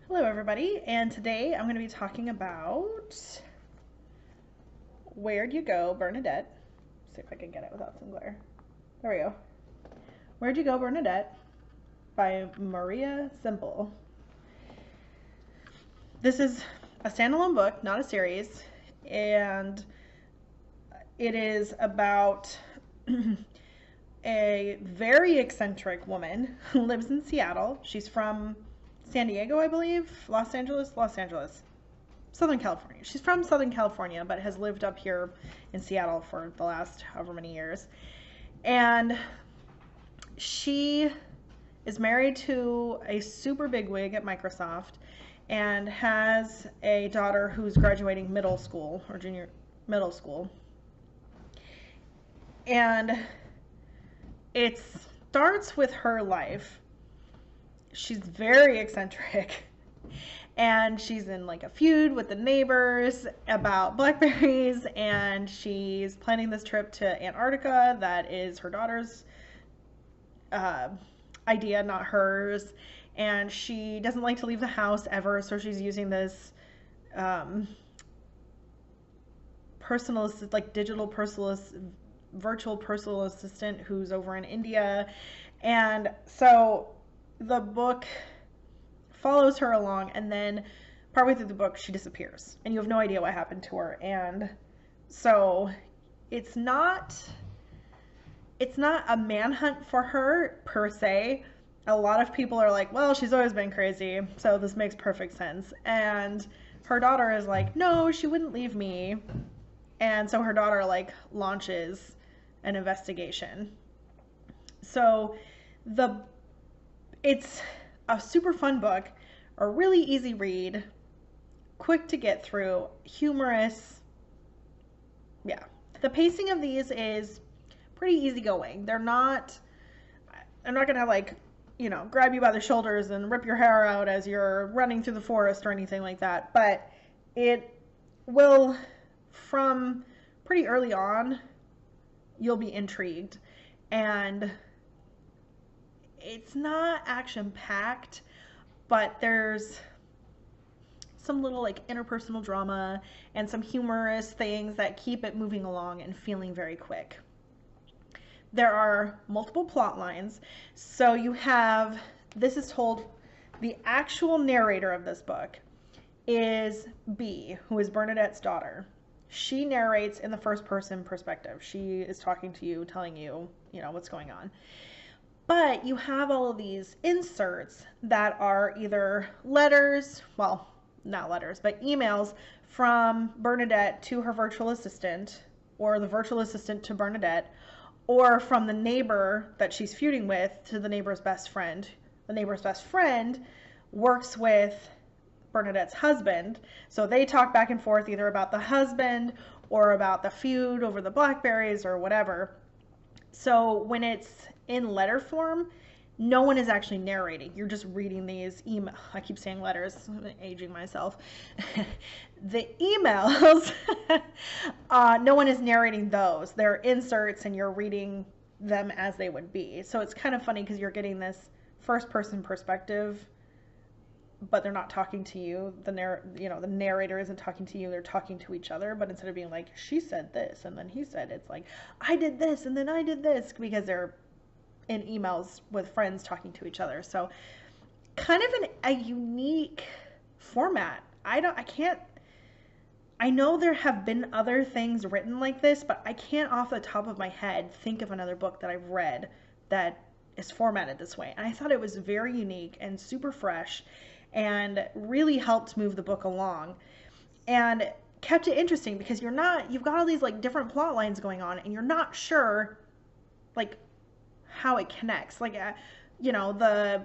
Hello everybody, and today I'm going to be talking about Where'd You Go, Bernadette. See if I can get it without some glare. There we go. Where'd You Go, Bernadette by Maria Semple. This is a standalone book, not a series, and it is about a very eccentric woman who lives in Seattle. She's from San Diego, I believe. Los Angeles. Southern California. She's from Southern California, but has lived up here in Seattle for the last however many years. And she is married to a super bigwig at Microsoft and has a daughter who's graduating middle school or junior middle school. And it starts with her life. She's very eccentric. And she's in like a feud with the neighbors about blackberries, and she's planning this trip to Antarctica that is her daughter's idea, not hers. And she doesn't like to leave the house ever, so she's using this personal, like digital personal, virtual personal assistant who's over in India. And so the book follows her along, and then partway through the book she disappears and you have no idea what happened to her. And so it's not a manhunt for her per se. A lot of people are like, well, she's always been crazy, so this makes perfect sense. And her daughter is like, no, she wouldn't leave me. And so her daughter like launches an investigation. So it's a super fun book, a really easy read, quick to get through, humorous. Yeah. The pacing of these is pretty easygoing. I'm not gonna like, grab you by the shoulders and rip your hair out as you're running through the forest or anything like that. But it will, from pretty early on, you'll be intrigued. And it's not action-packed, but there's some little like interpersonal drama and some humorous things that keep it moving along and feeling very quick. There are multiple plot lines. So this is told, the actual narrator of this book is B, who is Bernadette's daughter. She narrates in the first person perspective. She is talking to you, telling you, what's going on. But you have all of these inserts that are either letters, well, not letters, but emails from Bernadette to her virtual assistant, or the virtual assistant to Bernadette, or from the neighbor that she's feuding with to the neighbor's best friend. The neighbor's best friend works with Bernadette's husband, so they talk back and forth either about the husband or about the feud over the blackberries or whatever. So when it's in letter form, no one is actually narrating. You're just reading these emails. I keep saying letters. I'm aging myself. The emails, no one is narrating those. They're inserts and you're reading them as they would be. So it's kind of funny because you're getting this first person perspective, but they're not talking to you. The narrator isn't talking to you. They're talking to each other. But instead of being like, she said this and then he said, it's like, I did this and then I did this, because they're in emails with friends talking to each other. So kind of a unique format. I know there have been other things written like this, but I can't off the top of my head think of another book that I've read that is formatted this way. And I thought it was very unique and super fresh and really helped move the book along and kept it interesting, because you've got all these like different plot lines going on and you're not sure like how it connects. Like, the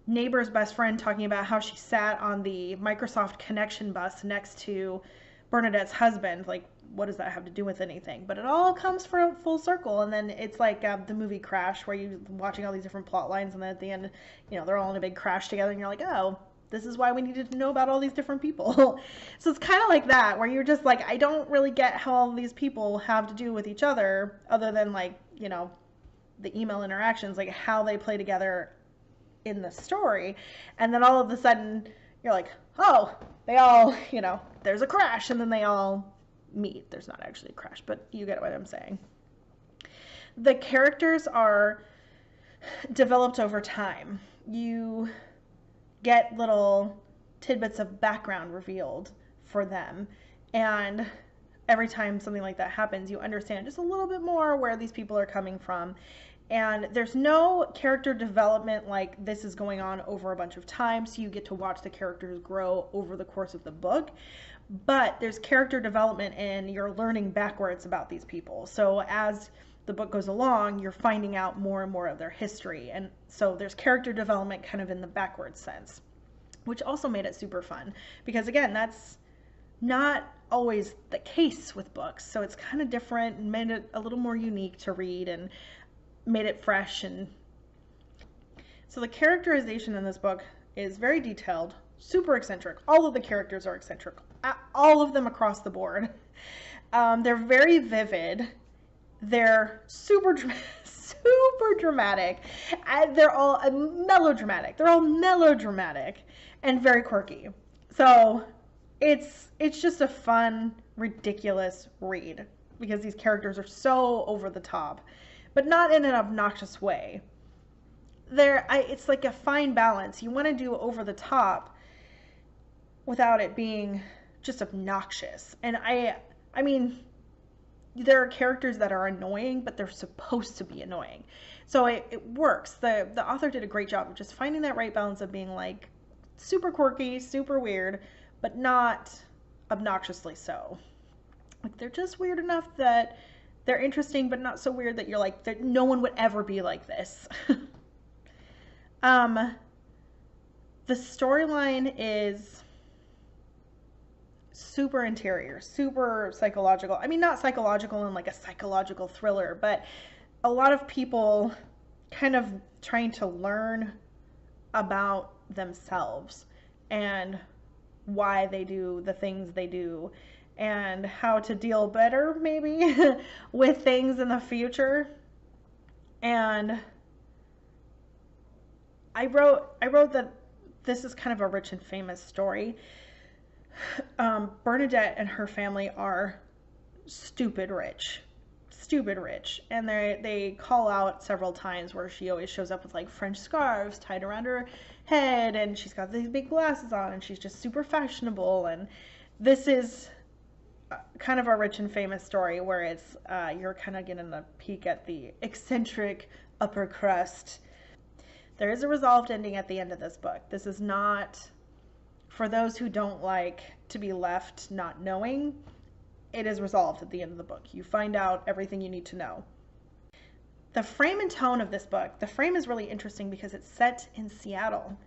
neighbor's best friend talking about how she sat on the Microsoft connection bus next to Bernadette's husband. Like, what does that have to do with anything? But it all comes full circle. And then it's like the movie Crash, where you're watching all these different plot lines, and then at the end, they're all in a big crash together, and you're like, oh, this is why we needed to know about all these different people. So it's kind of like that, where you're just like, I don't really get how all these people have to do with each other than like, the email interactions, like how they play together in the story. And then all of a sudden you're like, oh, they all, you know, there's a crash and then they all meet. There's not actually a crash, but you get what I'm saying. The characters are developed over time. You get little tidbits of background revealed for them, and every time something like that happens, you understand just a little bit more where these people are coming from. And there's no character development like this is going on over a bunch of time, so you get to watch the characters grow over the course of the book. But there's character development and you're learning backwards about these people. So as the book goes along, you're finding out more and more of their history. And so there's character development kind of in the backwards sense, which also made it super fun. Because again, that's not always the case with books. So it's kind of different and made it a little more unique to read and made it fresh. And so the characterization in this book is very detailed, super eccentric. All of the characters are eccentric, all of them across the board. They're very vivid. They're super dramatic. They're all melodramatic. They're all melodramatic and very quirky. So it's just a fun, ridiculous read because these characters are so over the top, but not in an obnoxious way. It's like a fine balance. You want to do over the top without it being just obnoxious. And I mean, there are characters that are annoying, but they're supposed to be annoying. So it works. The author did a great job of just finding that right balance of being like super quirky, super weird, but not obnoxiously so. Like they're just weird enough that they're interesting, but not so weird that you're like, that no one would ever be like this. The storyline is super interior, super psychological. I mean, not psychological in like a psychological thriller, but a lot of people kind of trying to learn about themselves and why they do the things they do and how to deal better maybe with things in the future. And I wrote that this is kind of a rich and famous story. Bernadette and her family are stupid rich, and they call out several times where she always shows up with like French scarves tied around her head, and she's got these big glasses on, and she's just super fashionable. And this is kind of a rich and famous story where it's you're kind of getting a peek at the eccentric upper crust. There is a resolved ending at the end of this book. This is not for those who don't like to be left not knowing. It is resolved at the end of the book. You find out everything you need to know. The frame and tone of this book, the frame is really interesting because it's set in Seattle.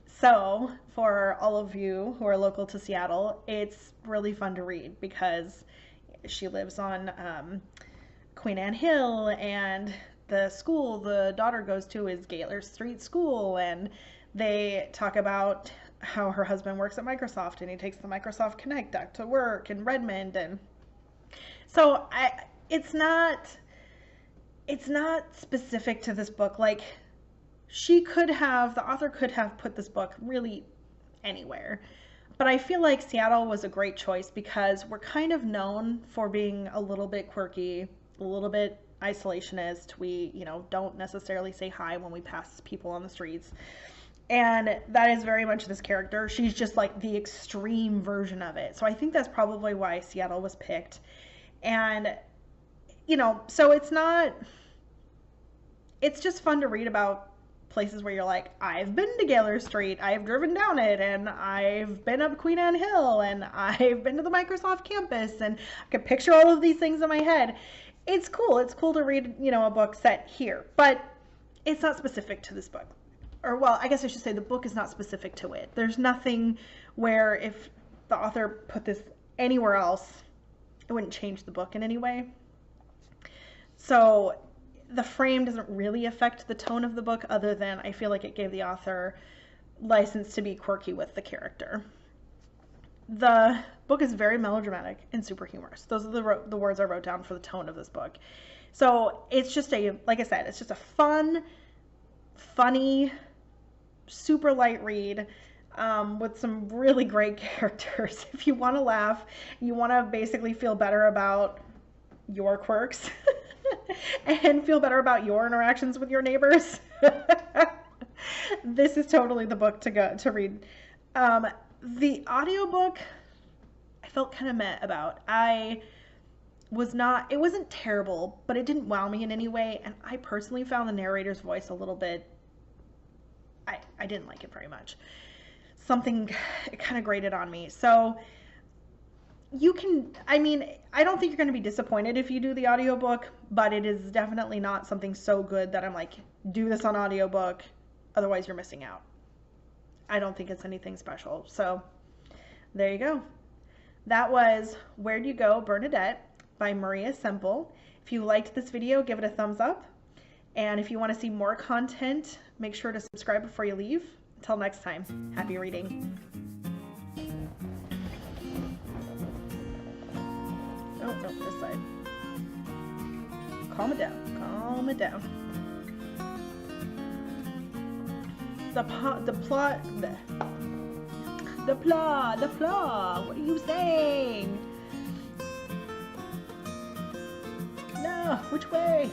So for all of you who are local to Seattle, it's really fun to read because she lives on Queen Anne Hill, and the school the daughter goes to is Gaylor Street School, and they talk about how her husband works at Microsoft and he takes the Microsoft Connect back to work in Redmond. And so it's not specific to this book. Like the author could have put this book really anywhere, but I feel like Seattle was a great choice because we're kind of known for being a little bit quirky, a little bit isolationist. We, don't necessarily say hi when we pass people on the streets. And that is very much this character. She's just like the extreme version of it. So I think that's probably why Seattle was picked. And, so it's just fun to read about places where you're like, I've been to Gaylor Street, I've driven down it, and I've been up Queen Anne Hill, and I've been to the Microsoft campus, and I can picture all of these things in my head. It's cool. It's cool to read, a book set here, but it's not specific to this book. Or, well, I guess I should say the book is not specific to it. There's nothing where if the author put this anywhere else, it wouldn't change the book in any way. So the frame doesn't really affect the tone of the book, other than I feel like it gave the author license to be quirky with the character. The book is very melodramatic and super humorous. Those are the words I wrote down for the tone of this book. So it's just like I said, it's just a funny, super light read with some really great characters. If you want to laugh, you want to basically feel better about your quirks and feel better about your interactions with your neighbors. This is totally the book to read. The audiobook I felt kind of meh about. It wasn't terrible, but it didn't wow me in any way, and I personally found the narrator's voice a little bit, I didn't like it very much. It kind of grated on me. So I don't think you're going to be disappointed if you do the audiobook, but it is definitely not something so good that I'm like, do this on audiobook, otherwise you're missing out. I don't think it's anything special. So there you go. That was Where'd You Go, Bernadette by Maria Semple. If you liked this video, give it a thumbs up. And if you want to see more content, make sure to subscribe before you leave. Until next time, happy reading. Oh, no, this side. Calm it down. Calm it down. The plot. What are you saying? No, which way?